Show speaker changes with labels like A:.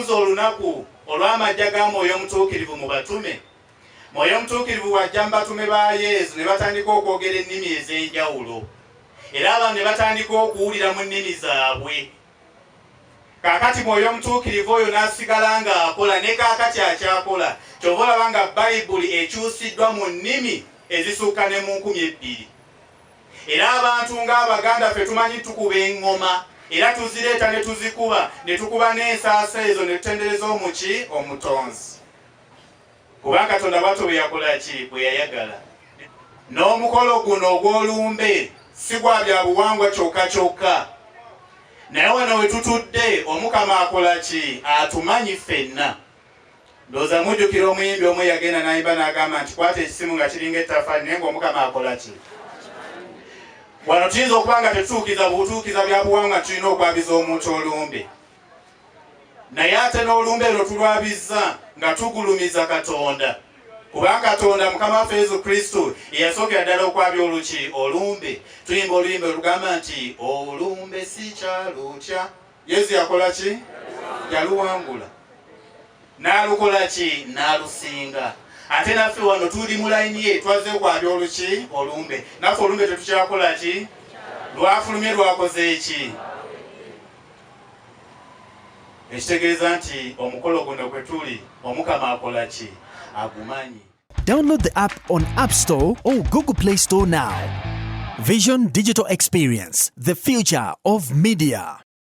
A: okubuza olunaku olw'amajja ga Mwoyo Omutuukirivu mu batume. Mwoyo Omutuukirivu wajja mu batume ba Yesu ne batandika okwogera ennimi ez'enjawulo, era abantu ne batandika okuwulira mu nnimi zaabwe. Kaakati Mwoyo Omutuukirivu oyo n'asigala ng'akola, ne kaakati akyakola. Kyova olaba nga Bayibuli ekyusiddwa mu nnimi ezisukka ne mu 2,000. Era abantu ng'Abaganda ffe tumanyi tukuba eŋŋoma, era tuzireeta ne tuzikuba, ne tukuba n'ensaasa ezo ne tutendereza omuki omutonzi. Kubanga Katonda bw'atyo bwe yakola ki? Bwe yayagala. N'omukolo guno ogw'olumbe si gwa bya buwangwa kyokka kyokka. Naye wano we tutudde Omukama akola ki? Atumanyi ffenna. Ndowooza mujjukira omuyimbi omu yagenda n'ayimba n'agamba nti kwata ekisimu nga kiringa ettaffaali naye ng'Omukama akola ki? Wano tuyinza okuba nga tetutuukiza butuukiza bya buwangwa tulina okwabiza omuntu olumbe. Naye ate n'olumbe lwo tulwabizza nga tugulumiza Katonda. Kubanga Katonda Mukama waffe Yesu Kristo eyasookera ddala okwabya oluki? Olumbe. Tuyimba oluyimba olugamba nti olumbe si kyalutya. Yesu yakola ki? Yaluwangula. N'alukola ki? N'alusinga. Ate naffe wano tuli mu layini ye twaze okwabya oluki? Olumbe. Naffe olumbe tetukyakola ki? Lwafulumye lwakoze eki? Ekitegeeza nti omukolo guno kwe tuli Omukama akola ki? Agumanyi.
B: Download the app on App Store or Google Play Store now. Vision Digital Experience, the future of media.